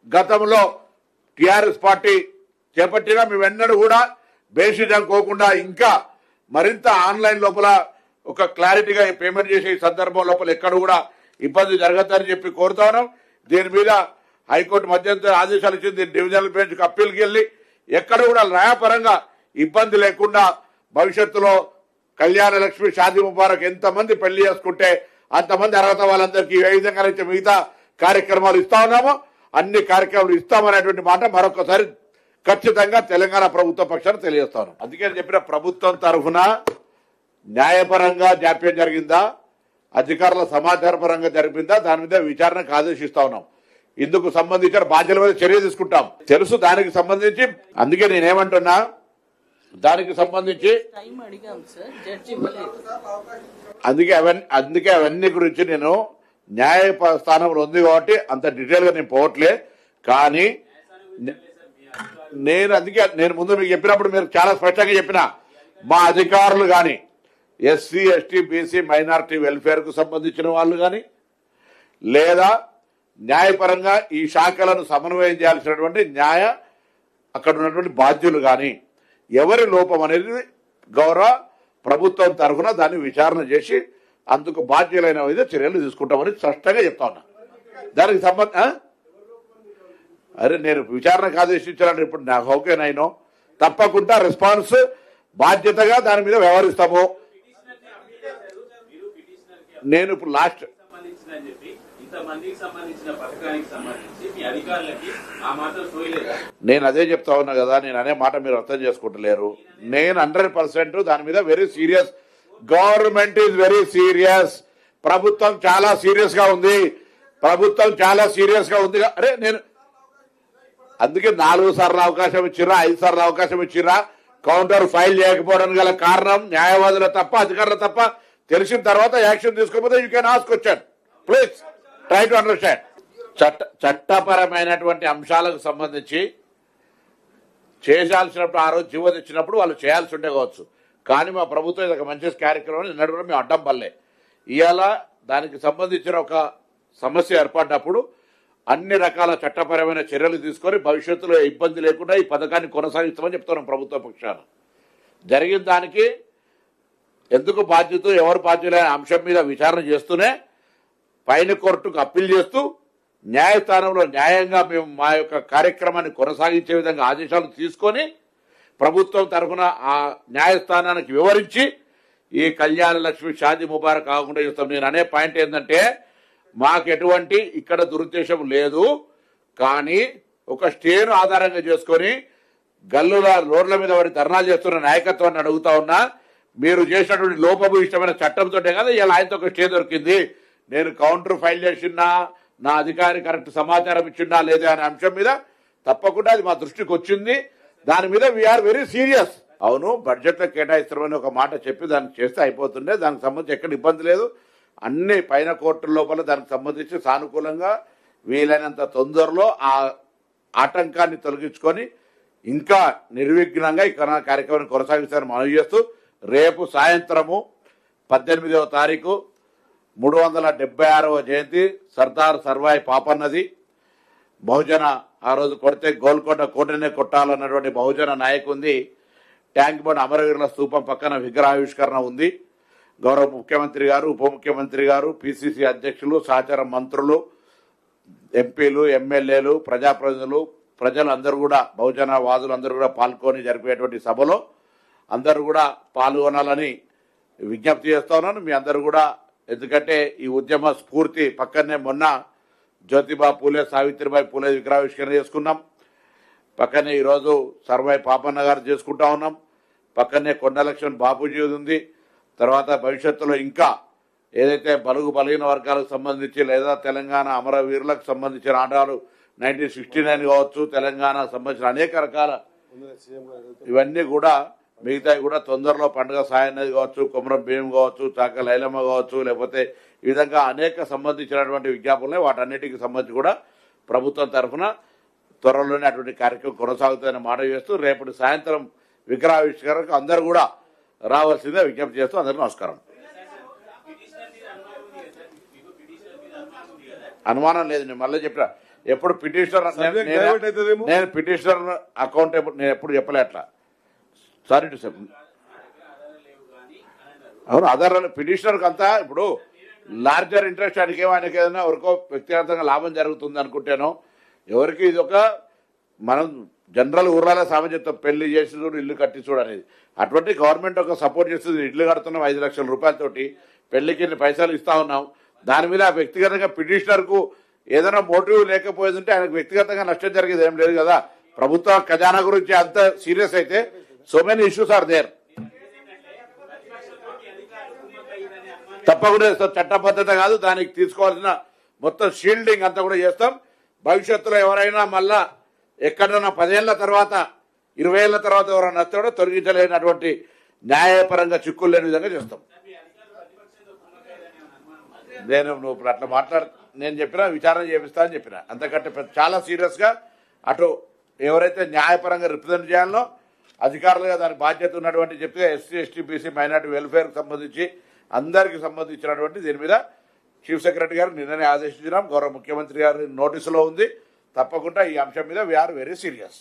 గతంలో TRS party చేపట్టినా మేమెన్నడూ కూడా బేసిజం కోకుండా ఇంకా మరింత ఆన్లైన్ లోపల ఒక క్లారిటీగా పేమెంట్ చేసే సందర్భం లోపల ఎక్కడ కూడా ఇబ్బంది జరగద్దని చెప్పి కోరుతా ఉన్నాం. దీని మీద హైకోర్టు మధ్యంతర ఆదేశాలు ఇచ్చింది. డివిజనల్ బెంచ్కి అప్పీల్కి వెళ్ళి ఎక్కడ కూడా న్యాయపరంగా ఇబ్బంది లేకుండా భవిష్యత్తులో కళ్యాణ లక్ష్మి షాదీ ముబారక్ ఎంతమంది పెళ్లి చేసుకుంటే అంతమంది అర్హత వాళ్ళందరికీ ఏ విధంగా అయితే మిగతా కార్యక్రమాలు ఇస్తా ఉన్నామో అన్ని కార్యక్రమాలు ఇస్తామనేటువంటి మాట మరొకసారి ఖచ్చితంగా తెలంగాణ ప్రభుత్వ పక్షాన్ని తెలియజేస్తాను. అందుకే చెప్పిన ప్రభుత్వం తరఫున న్యాయపరంగా జాప్యం జరిగిందా, అధికారుల సమాచారపరంగా జరిగిందా, దాని మీద విచారణకు ఆదేశిస్తా ఉన్నాం. ఇందుకు సంబంధించిన బాధ్యుల మీద చర్య తీసుకుంటాం. తెలుసు దానికి సంబంధించి. అందుకే నేనేమంటున్నా, దానికి సంబంధించి అందుకే అవన్నీ గురించి నేను న్యాయ స్థానంలో ఉంది కాబట్టి అంత డీటెయిల్ గా నేను పోవట్లే. కానీ నేను ముందు మీకు చెప్పినప్పుడు మీరు చాలా స్పష్టంగా చెప్పిన మా అధికారులు కానీ SC ST BC minority welfare కు సంబంధించిన వాళ్ళు కానీ లేదా న్యాయపరంగా ఈ శాఖలను సమన్వయం చేయాల్సినటువంటి అక్కడ ఉన్నటువంటి బాధ్యులు కానీ ఎవరి లోపం అనేది గౌరవ ప్రభుత్వం తరఫున దాన్ని విచారణ చేసి అందుకు బాధ్యులైన మీద చర్యలు తీసుకుంటామని స్పష్టంగా చెప్తా ఉన్నా. దానికి అరే నేను విచారణకు ఆదేశించాలని ఇప్పుడు నాకు ఓకేనైనా తప్పకుండా రెస్పాన్స్ బాధ్యతగా దాని మీద వ్యవహరిస్తాము. నేను ఇప్పుడు లాస్ట్ నేను అదే చెప్తా ఉన్నా కదా, నేను అనే మాట మీరు అర్థం చేసుకుంటలేరు. నేను 100% దాని మీద very serious. Government is very serious. ప్రభుత్వం చాలా సీరియస్ గా ఉంది. అరే నేను అందుకే 4 సార్లు అవకాశం ఇచ్చిర్రా, 5 సార్లు అవకాశం ఇచ్చిర్రా. కౌంటర్ ఫైల్ చేయకపోవడానికి గల కారణం న్యాయవాదుల తప్ప అధికారుల తప్ప. తెలిసిన తర్వాత యాక్షన్ తీసుకోకపోతే you can ask question. Please try to understand. చట్టపరమైనటువంటి అంశాలకు సంబంధించి చేయాల్సినప్పుడు ఆ రోజు జీవో తెచ్చినప్పుడు వాళ్ళు చేయాల్సి ఉంటే కావచ్చు. కానీ మా ప్రభుత్వం ఇది ఒక మంచి కార్యక్రమం నిన్నటి కూడా మేము అడ్డం పడలే. ఇవాళ దానికి సంబంధించిన ఒక సమస్య ఏర్పడినప్పుడు అన్ని రకాల చట్టపరమైన చర్యలు తీసుకొని భవిష్యత్తులో ఇబ్బంది లేకుండా ఈ పథకాన్ని కొనసాగిస్తామని చెప్తున్నాం ప్రభుత్వ పక్షాన. జరిగిన దానికి ఎందుకు బాధ్యత, ఎవరు బాధ్యులైన అంశం మీద విచారణ చేస్తూనే పైన కోర్టుకు అప్పీల్ చేస్తూ న్యాయస్థానంలో న్యాయంగా మేము మా యొక్క కార్యక్రమాన్ని కొనసాగించే విధంగా ఆదేశాలు తీసుకొని ప్రభుత్వం తరఫున ఆ న్యాయస్థానానికి వివరించి ఈ కళ్యాణ లక్ష్మి షాదీ ముబారక్ కాకుండా చేస్తాం. నేను అనే పాయింట్ ఏంటంటే మాకు ఎటువంటి ఇక్కడ దురుద్దేశం లేదు. కానీ ఒక స్టేను ఆధారంగా చేసుకొని గల్లుల రోడ్ల మీద వారి ధర్నాలు చేస్తున్న నాయకత్వాన్ని అడుగుతా ఉన్నా. మీరు చేసినటువంటి లోపభూయిష్టమైన చట్టంతో కదా ఇలా ఆయనతో ఒక స్టే దొరికింది. నేను కౌంటర్ ఫైల్ చేసినా, నా అధికారి కరెక్ట్ సమాచారం ఇచ్చిందా లేదా అనే అంశం మీద తప్పకుండా అది మా దృష్టికి వచ్చింది. దాని మీద వీఆర్ వెరీ సీరియస్. అవును, బడ్జెట్లో కేటాయిస్తామని ఒక మాట చెప్పి దాన్ని చేస్తే అయిపోతుండే. దానికి సంబంధించి ఎక్కడ ఇబ్బంది లేదు. అన్ని పైన కోర్టుల లోపల దానికి సంబంధించి సానుకూలంగా వీలైనంత తొందరలో ఆ ఆటంకాన్ని తొలగించుకొని ఇంకా నిర్విఘ్నంగా ఈ కార్యక్రమాన్ని కొనసాగిస్తారని మనవి చేస్తూ రేపు సాయంత్రము 18వ తారీఖు 376వ జయంతి సర్దార్ సర్వాయి పాపన్నది. బహుజన ఆ రోజు కొడితే గోల్కొండ కోటనే కొట్టాలన్నటువంటి బహుజన నాయకుంది. ట్యాంక్ బండ్ అమరవీరుల స్తూపం పక్కన విగ్రహావిష్కరణ ఉంది. గౌరవ ముఖ్యమంత్రి గారు, ఉప ముఖ్యమంత్రి గారు, పిసిసి అధ్యక్షులు, సహచర మంత్రులు, ఎంపీలు, ఎమ్మెల్యేలు, ప్రజాప్రతినిధులు, ప్రజలందరూ కూడా బహుజన వాదులందరూ కూడా పాల్గొని జరిపేటువంటి సభలో అందరూ కూడా పాల్గొనాలని విజ్ఞప్తి చేస్తా ఉన్నాను. మీ అందరూ కూడా, ఎందుకంటే ఈ ఉద్యమ స్ఫూర్తి పక్కనే మొన్న జ్యోతిబా పూలే, సావిత్రిబాయి పూలే విగ్రహావిష్కరణ చేసుకున్నాం. పక్కనే ఈరోజు సర్వాయి పాపన్న గారు చేసుకుంటా ఉన్నాం. పక్కనే కొండలక్ష్మణ్ బాపూజీ ఉంది. తర్వాత భవిష్యత్తులో ఇంకా ఏదైతే బలుగు బలహీన వర్గాలకు సంబంధించి లేదా తెలంగాణ అమరవీరులకు సంబంధించిన ఆటలు 1969 కావచ్చు, తెలంగాణ సంబంధించిన అనేక రకాల ఇవన్నీ కూడా మిగతాయి కూడా తొందరలో పండుగ సాయన్నది కావచ్చు, కొమరం భీం కావచ్చు, చాక లైలమ్మ కావచ్చు, లేకపోతే ఈ విధంగా అనేక సంబంధించినటువంటి విజ్ఞాపనలు వాటన్నిటికి సంబంధించి కూడా ప్రభుత్వం తరఫున త్వరలోనే అటువంటి కార్యక్రమం కొనసాగుతుందని మాట చేస్తూ రేపటి సాయంత్రం విగ్రహావిష్కరణకు అందరూ కూడా రావాల్సిందే విజ్ఞప్తి చేస్తూ అందరికీ నమస్కారం. అనుమానం లేదు, నేను మళ్ళీ చెప్పిన ఎప్పుడు పిటిషనర్ నేను పిటిషనర్ అకౌంటబుల్ నేను ఎప్పుడు చెప్పలే అట్లా. సారీ టు సెప్ అవును అదర్ పిటిషనర్కి అంతా ఇప్పుడు లార్జర్ ఇంట్రెస్ట్ ఆయనకి ఏదైనా ఎవరికో వ్యక్తిగతంగా లాభం జరుగుతుంది అనుకుంటేనో ఎవరికి ఇది ఒక మనం జనరల్ ఊర్లలో సామెత చెప్తాం, పెళ్లి చేసి చూడు ఇల్లు కట్టి చూడు అనేది. అటువంటి గవర్నమెంట్ ఒక సపోర్ట్ చేస్తుంది. ఇల్లు కడుతున్నాం 5 లక్షల రూపాయలతోటి, పెళ్లికి ఇన్ని పైసలు ఇస్తా ఉన్నాం. దాని మీద వ్యక్తిగతంగా పిటిషనర్కు ఏదైనా మోటివ్ లేకపోయేది ఉంటే ఆయనకు వ్యక్తిగతంగా నష్టం జరిగేది ఏం లేదు కదా. ప్రభుత్వ ఖజానా గురించి అంత సీరియస్ అయితే so many issues are there. తప్పకుండా చట్టబద్ధత కాదు, దానికి తీసుకోవాల్సిన మొత్తం షీల్డింగ్ అంతా కూడా చేస్తాం. భవిష్యత్తులో ఎవరైనా మళ్ళా ఎక్కడైనా 10 ఏళ్ల తర్వాత 20 ఏళ్ల తర్వాత ఎవరైనా వస్తే కూడా తొలగించలేనటువంటి న్యాయపరంగా చిక్కులు లేని విధంగా చేస్తాం. నువ్వు అట్లా నేను చెప్పినా విచారణ చేపిస్తా అని చెప్పిన, అంతకంటే చాలా సీరియస్గా అటు ఎవరైతే న్యాయపరంగా రిప్రజెంట్ చేయాలో అధికారులుగా దానికి బాధ్యత ఉన్నటువంటి చెప్తే ఎస్సీ ఎస్టీ బీసీ మైనార్టీ వెల్ఫేర్కి సంబంధించి అందరికి సంబంధించినటువంటి దీని మీద చీఫ్ సెక్రటరీ గారు నిన్ననే ఆదేశించినాం. గౌరవ ముఖ్యమంత్రి గారి నోటీసులో ఉంది. తప్పకుండా ఈ అంశం మీద వీఆర్ వెరీ సీరియస్.